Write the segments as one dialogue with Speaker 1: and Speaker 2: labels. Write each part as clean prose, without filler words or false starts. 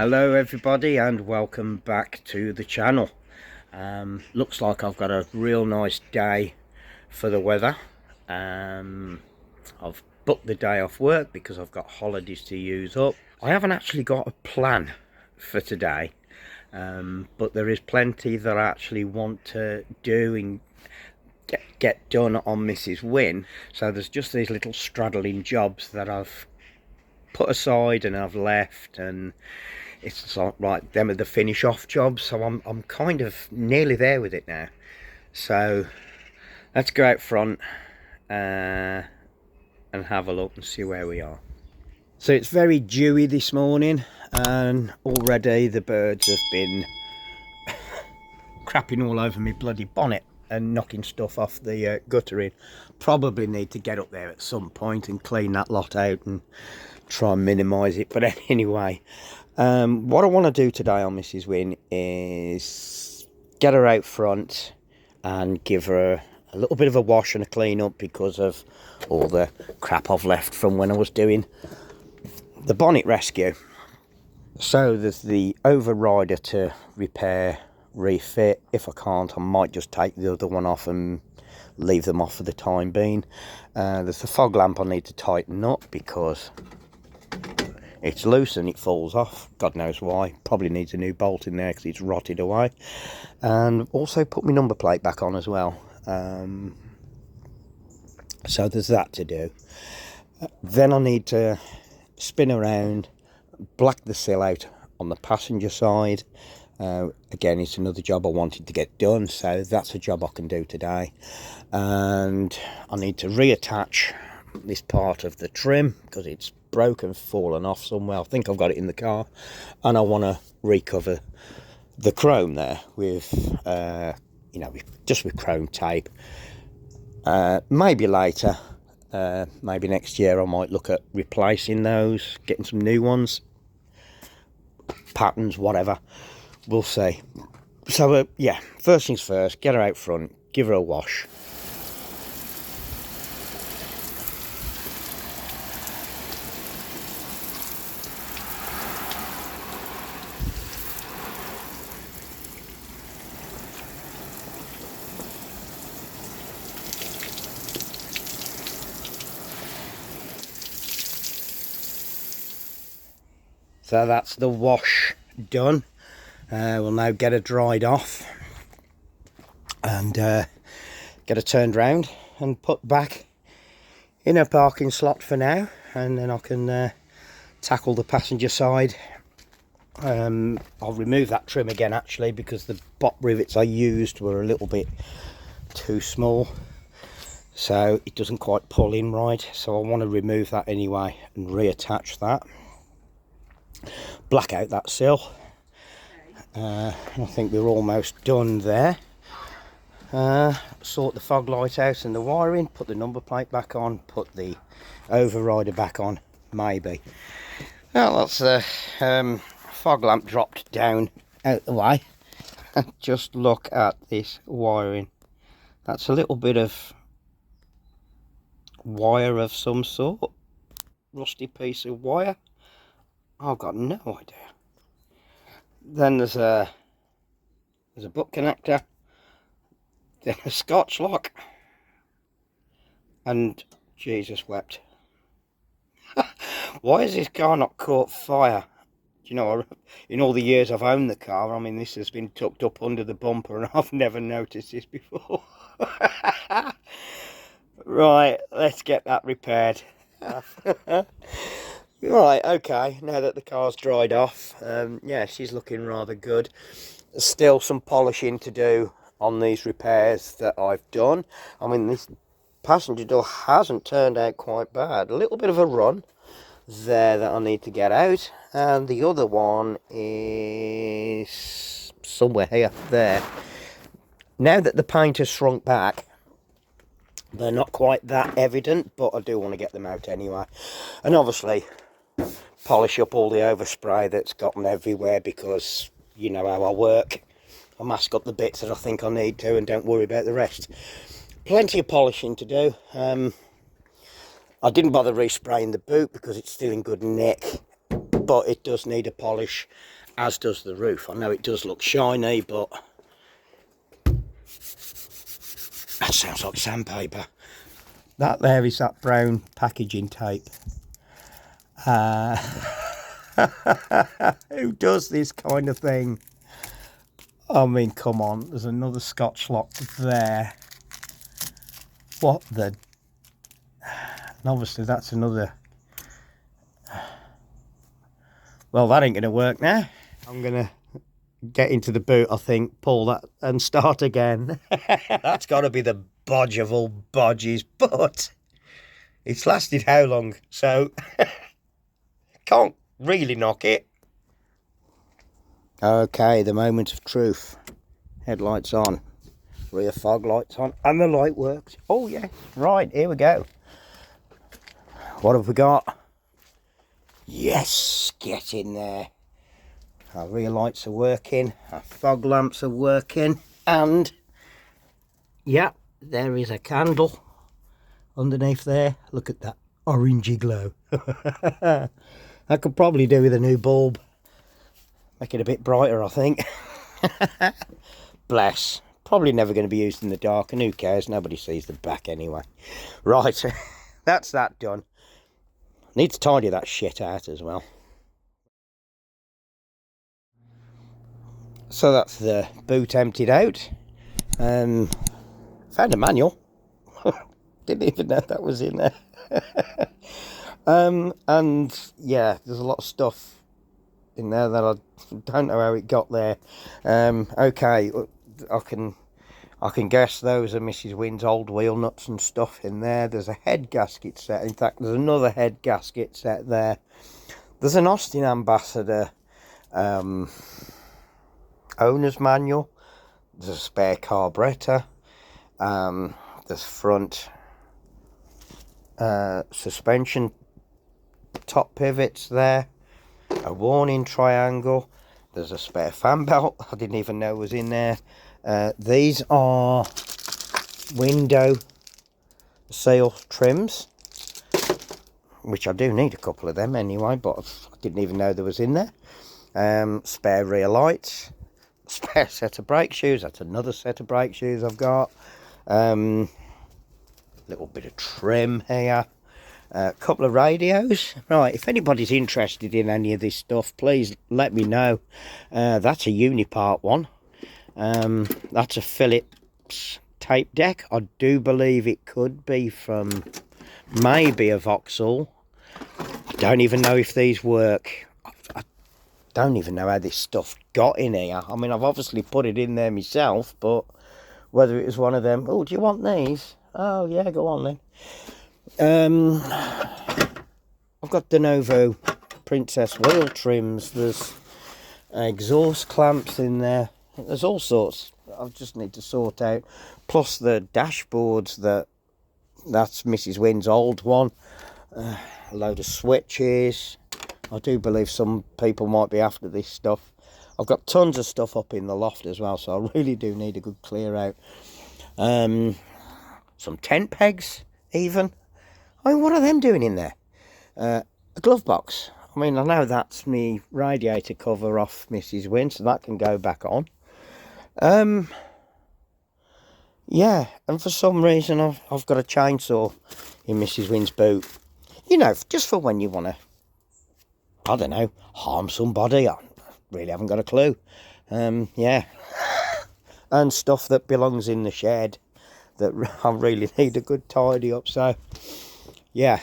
Speaker 1: Hello everybody and welcome back to the channel. Looks like I've got a real nice day for the weather. I've booked the day off work because I've got holidays to use up. I haven't actually got a plan for today, but there is plenty that I actually want to do and get done on Mrs Winn. So there's just these little straddling jobs that I've put aside and I've left, and it's like, right, them are the finish off jobs, so I'm kind of nearly there with it now. So let's go out front and have a look and see where we are. So it's very dewy this morning and already the birds have been crapping all over me bloody bonnet and knocking stuff off the guttering. Probably need to get up there at some point and clean that lot out and try and minimise it. But anyway, what I want to do today on Mrs Winn is get her out front and give her a little bit of a wash and a clean up because of all the crap I've left from when I was doing the bonnet rescue. So there's the overrider to repair, refit. If I can't, I might just take the other one off and leave them off for the time being. There's the fog lamp I need to tighten up because it's loose and it falls off. God knows why. Probably needs a new bolt in there because it's rotted away. And also put my number plate back on as well. So there's that to do. Then I need to spin around, black the sill out on the passenger side. Again, it's another job I wanted to get done, so that's a job I can do today. And I need to reattach this part of the trim because it's broken, fallen off somewhere. I think I've got it in the car, and I want to recover the chrome there with just with chrome tape. Maybe later, maybe next year I might look at replacing those, getting some new ones, patterns, whatever. We'll see. So yeah, first things first, get her out front, give her a wash. So that's the wash done. We'll now get her dried off and get her turned round and put back in her parking slot for now, and then I can tackle the passenger side. I'll remove that trim again actually because the bot rivets I used were a little bit too small, so it doesn't quite pull in right, so I want to remove that anyway and reattach that. Black out that sill. I think we're almost done there. Sort the fog light out and the wiring, put the number plate back on, put the overrider back on, maybe. Well, that's the fog lamp dropped down out the way. Just look at this wiring. That's a little bit of wire of some sort. Rusty piece of wire. I've got no idea. Then there's a butt connector, then a Scotch lock, and Jesus wept. Why has this car not caught fire? You know, in all the years I've owned the car, I mean, this has been tucked up under the bumper and I've never noticed this before. Right, let's get that repaired. Right, okay, now that the car's dried off, yeah, she's looking rather good. There's still some polishing to do on these repairs that I've done. I mean, this passenger door hasn't turned out quite bad. A little bit of a run there that I need to get out, and the other one is somewhere here, there. Now that the paint has shrunk back, they're not quite that evident, but I do want to get them out anyway. And obviously polish up all the overspray that's gotten everywhere because you know how I work. I mask up the bits that I think I need to and don't worry about the rest. Plenty of polishing to do. I didn't bother respraying the boot because it's still in good nick. but it does need a polish, as does the roof. I know it does look shiny, but that sounds like sandpaper. That there is that brown packaging tape. Who does this kind of thing? I mean, come on, there's another Scotch lock there. What the... And obviously that's another... Well, that ain't going to work now. I'm going to get into the boot, I think, pull that and start again. That's got to be the bodge of all bodges, but it's lasted how long? So, can't really knock it. Okay, the moment of truth. Headlights on, rear fog lights on, and the light works. Oh yeah, right, here we go. What have we got? Yes, get in there. Our rear lights are working, our fog lamps are working, and yeah, there is a candle underneath there. Look at that orangey glow. I could probably do with a new bulb. Make it a bit brighter, I think. Bless. Probably never going to be used in the dark, and who cares? Nobody sees the back anyway. Right, that's that done. Need to tidy that shit out as well. So that's the boot emptied out. Found a manual. Didn't even know that was in there. And yeah, there's a lot of stuff in there that I don't know how it got there. Okay, I can guess those are Mrs Winn's old wheel nuts and stuff in there. There's a head gasket set. In fact, there's another head gasket set there. There's an Austin Ambassador owner's manual. There's a spare carburetor. There's front suspension top pivots there. A warning triangle. There's a spare fan belt I didn't even know was in there. These are window seal trims, which I do need a couple of them anyway, but I didn't even know there was in there. Spare rear lights, spare set of brake shoes. That's another set of brake shoes I've got. Little bit of trim here. A couple of radios. Right, if anybody's interested in any of this stuff, please let me know. That's a Unipart one. That's a Phillips tape deck. I do believe it could be from maybe a Vauxhall. I don't even know if these work. I don't even know how this stuff got in here. I mean, I've obviously put it in there myself, but whether it was one of them, oh, do you want these? Oh yeah, go on then. I've got De Novo Princess wheel trims. There's exhaust clamps in there. There's all sorts. I just need to sort out. Plus the dashboards, that's Mrs Winn's old one. A load of switches. I do believe some people might be after this stuff. I've got tons of stuff up in the loft as well, so I really do need a good clear out. Some tent pegs even. I mean, what are them doing in there? A glove box. I mean, I know that's me radiator cover off Mrs Winn, so that can go back on. Yeah, and for some reason I've got a chainsaw in Mrs Winn's boot. You know, just for when you want to, I don't know, harm somebody. I really haven't got a clue. Yeah. And stuff that belongs in the shed that I really need a good tidy up. So, yeah.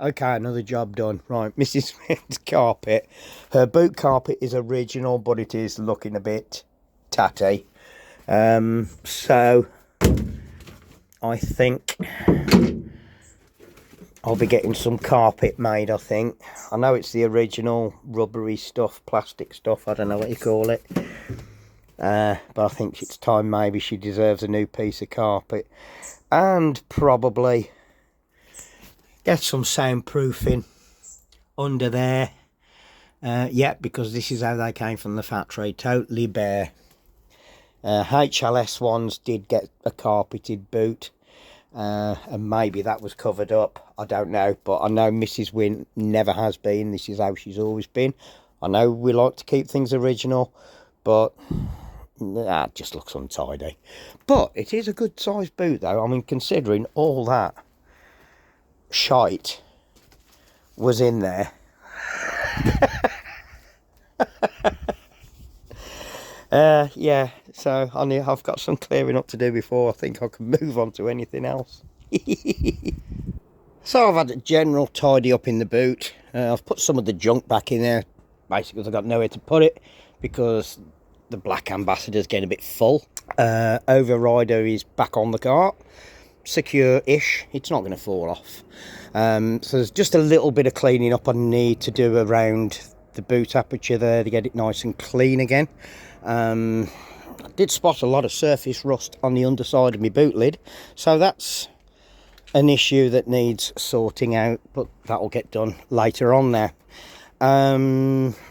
Speaker 1: Okay, another job done. Right, Mrs Winn's carpet. Her boot carpet is original, but it is looking a bit tatty. So, I think I'll be getting some carpet made, I think. I know it's the original rubbery stuff, plastic stuff, I don't know what you call it. But I think it's time maybe she deserves a new piece of carpet. And probably get some soundproofing under there. Yeah, because this is how they came from the factory, totally bare. HLS ones did get a carpeted boot. and maybe that was covered up, I don't know, but I know Mrs Winn never has been. This is how she's always been. I know we like to keep things original, but that just looks untidy. But it is a good sized boot though. I mean, considering all that shite was in there. Yeah, so I've got some clearing up to do before I think I can move on to anything else. So I've had a general tidy up in the boot. I've put some of the junk back in there, basically because I've got nowhere to put it, because the Black Ambassador's getting a bit full. Overrider is back on the cart, secure-ish. It's not going to fall off. So there's just a little bit of cleaning up I need to do around the boot aperture there to get it nice and clean again. I did spot a lot of surface rust on the underside of my boot lid, so that's an issue that needs sorting out, but that'll get done later on now.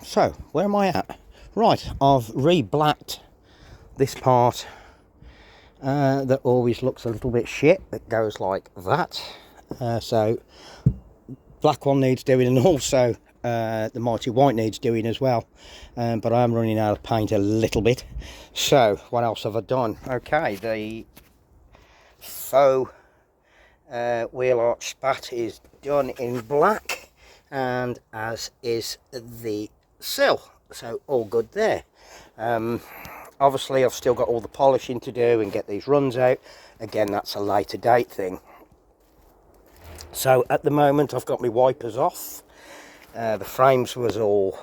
Speaker 1: So where am I at? Right, I've re-blacked this part that always looks a little bit shit, that goes like that. So black one needs doing, and also the mighty white needs doing as well, but I'm running out of paint a little bit. So what else have I done? Okay, the faux wheel arch spat is done in black, and as is the sill, so all good there. Obviously I've still got all the polishing to do and get these runs out. Again, that's a later date thing. So at the moment I've got my wipers off. The frames had all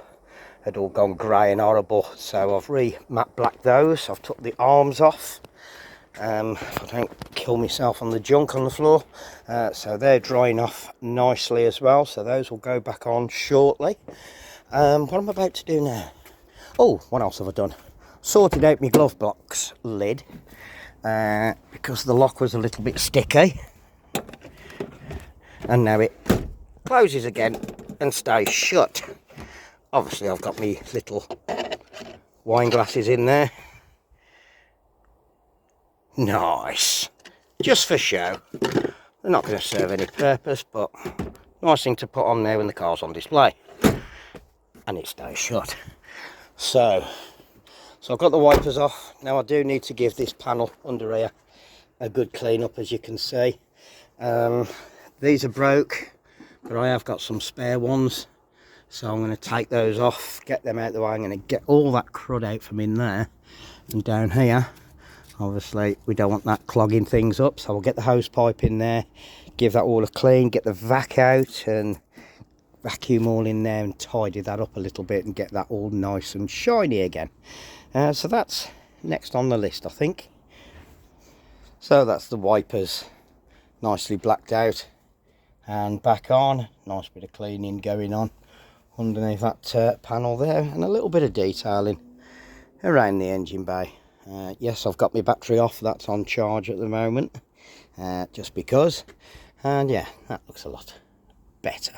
Speaker 1: gone grey and horrible, so I've matte blacked those. I've took the arms off, if I don't kill myself on the junk on the floor. So they're drying off nicely as well, so those will go back on shortly. What am I about to do now? Oh, what else have I done? Sorted out my glove box lid, because the lock was a little bit sticky, and now it closes again and stays shut. Obviously I've got my little wine glasses in there. Nice, just for show. They're not going to serve any purpose, but nice thing to put on there when the car's on display, and it stays shut. So I've got the wipers off. Now I do need to give this panel under here a good clean up, as you can see. These are broke, but I have got some spare ones, so I'm going to take those off, get them out of the way. I'm going to get all that crud out from in there and down here. Obviously we don't want that clogging things up, so I'll get the hose pipe in there, give that all a clean, get the vac out and vacuum all in there and tidy that up a little bit and get that all nice and shiny again. So that's next on the list, I think. So that's the wipers nicely blacked out and back on. Nice bit of cleaning going on underneath that panel there, and a little bit of detailing around the engine bay. Yes, I've got my battery off, that's on charge at the moment, just because, and yeah, that looks a lot better.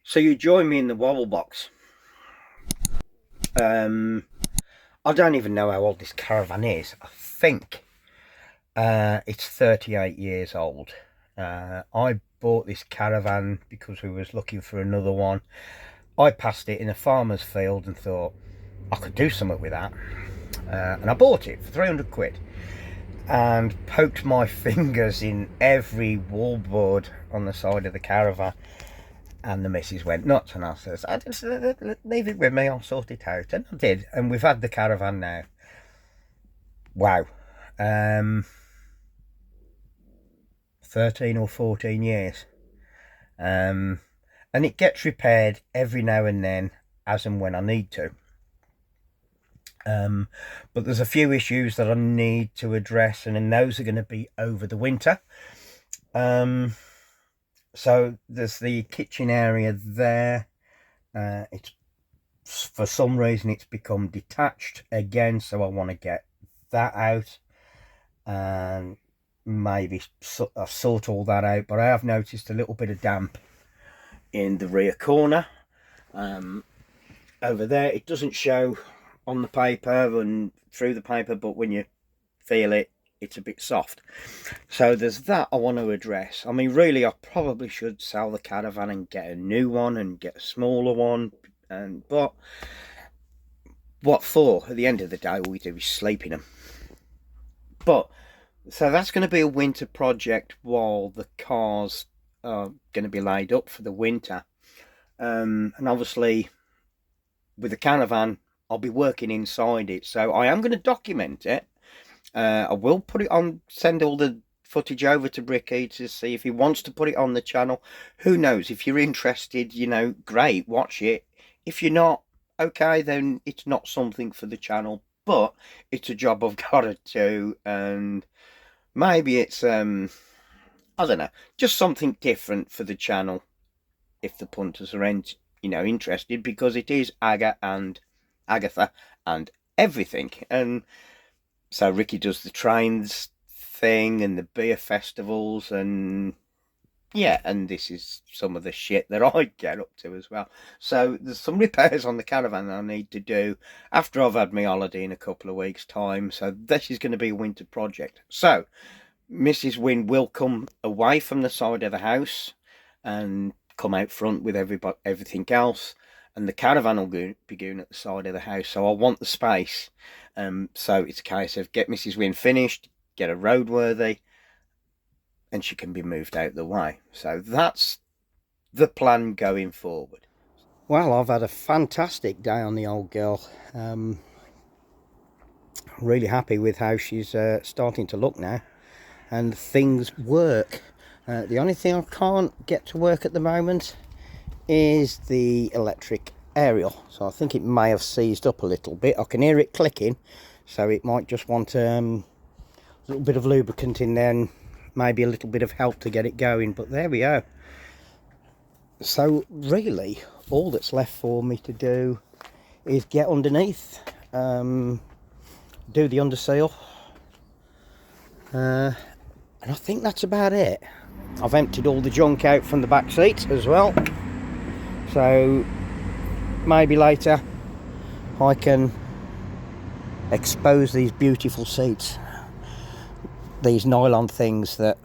Speaker 1: So you join me in the wobble box. I don't even know how old this Caravan is. I think it's 38 years old. I bought this Caravan because we was looking for another one. I passed it in a farmer's field and thought I could do something with that, and I bought it for 300 quid and poked my fingers in every wallboard on the side of the Caravan, and the missus went nuts, and I says, I just leave it with me, I'll sort it out. And I did, and we've had the Caravan now, wow, 13 or 14 years. And it gets repaired every now and then, as and when I need to. But there's a few issues that I need to address, and then those are going to be over the winter. So there's the kitchen area there. It's, for some reason, it's become detached again, so I want to get that out and maybe sort all that out. But I have noticed a little bit of damp in the rear corner over there. It doesn't show on the paper and through the paper, but when you feel it, it's a bit soft. So there's that I want to address. I mean, really, I probably should sell the Caravan and get a new one and get a smaller one, but what for? At the end of the day, all we do is sleep in them. But so that's going to be a winter project while the cars are going to be laid up for the winter. And obviously with the Caravan, I'll be working inside it, so I am going to document it. I will put it on, send all the footage over to Bricky to see if he wants to put it on the channel. Who knows? If you're interested, you know, great, watch it. If you're not, okay, then it's not something for the channel, but it's a job I've got to do, and maybe it's I don't know, just something different for the channel if the punters are interested, because it is Agatha and everything. And so Ricky does the trains thing and the beer festivals, and yeah, and this is some of the shit that I get up to as well. So there's some repairs on the Caravan that I need to do after I've had my holiday in a couple of weeks' time. So this is going to be a winter project. So Mrs Winn will come away from the side of the house and come out front with everything else, and the Caravan will be going at the side of the house. So I want the space. So it's a case of get Mrs Winn finished, get her roadworthy, and she can be moved out the way. So that's the plan going forward. Well, I've had a fantastic day on the old girl. Really happy with how she's starting to look now, and things work. The only thing I can't get to work at the moment is the electric aerial, so I think it may have seized up a little bit. I can hear it clicking, so it might just want a little bit of lubricant in there and maybe a little bit of help to get it going, but there we go. So really all that's left for me to do is get underneath, do the underseal, and I think that's about it. I've emptied all the junk out from the back seats as well, so maybe later I can expose these beautiful seats, these nylon things that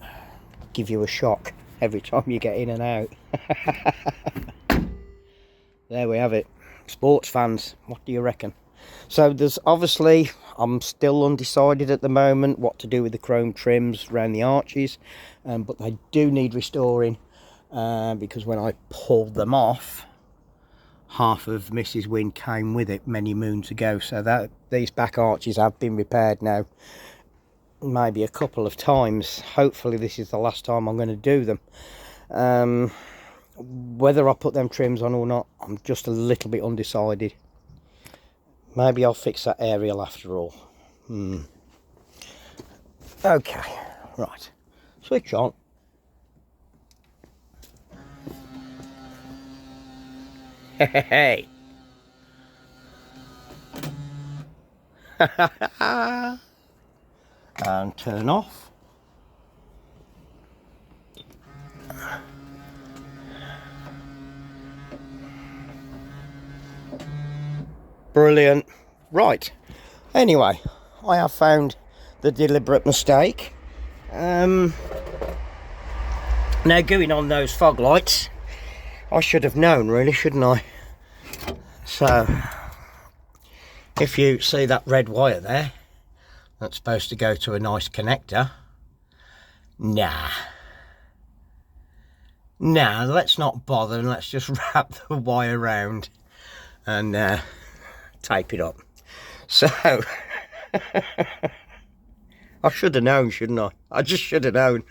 Speaker 1: give you a shock every time you get in and out. There we have it. Sports fans, what do you reckon? So there's obviously, I'm still undecided at the moment what to do with the chrome trims around the arches, but they do need restoring, because when I pulled them off, half of Mrs Winn came with it many moons ago. So that these back arches have been repaired now, maybe a couple of times. Hopefully this is the last time I'm going to do them. Whether I put them trims on or not, I'm just a little bit undecided. Maybe I'll fix that aerial after all. Okay, right, switch on. Hey. And turn off. Brilliant. Right, anyway, I have found the deliberate mistake. Now going on those fog lights, I should have known really, shouldn't I? So if you see that red wire there, that's supposed to go to a nice connector. Nah, let's not bother, and let's just wrap the wire around and tape it up. So I should have known, shouldn't I? I just should have known.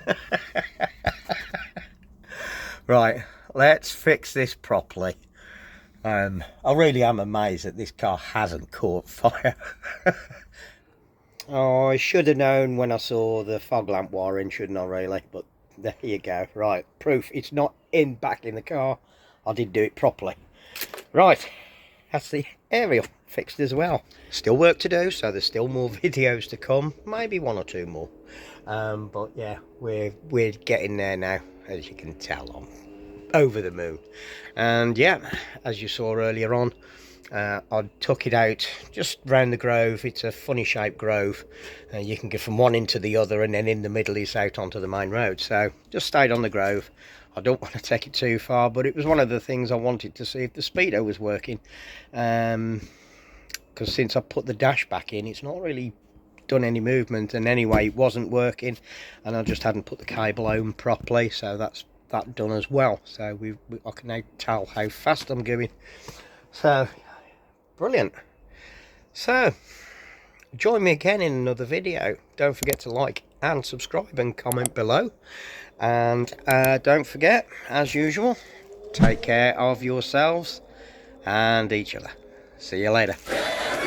Speaker 1: Right, let's fix this properly. I really am amazed that this car hasn't caught fire. Oh, I should have known when I saw the fog lamp wiring, shouldn't I really? But there you go. Right, proof it's not back in the car. I did do it properly. Right, that's the aerial fixed as well. Still work to do, so there's still more videos to come, maybe one or two more. But yeah, we're getting there now, as you can tell. I'm over the moon. And yeah, as you saw earlier on, I took it out just round the grove. It's a funny shaped grove. You can get from one into the other, and then in the middle is out onto the main road. So just stayed on the grove. I don't want to take it too far, but it was one of the things I wanted to see if the speedo was working. Because since I put the dash back in, it's not really done any movement, and anyway it wasn't working, and I just hadn't put the cable home properly, so that's that done as well. So I can now tell how fast I'm going. So brilliant. So join me again in another video. Don't forget to like and subscribe and comment below, and don't forget, as usual, take care of yourselves and each other. See you later.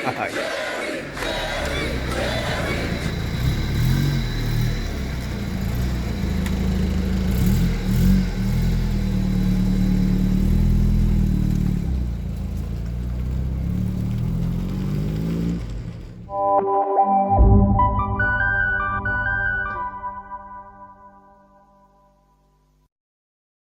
Speaker 1: Bye.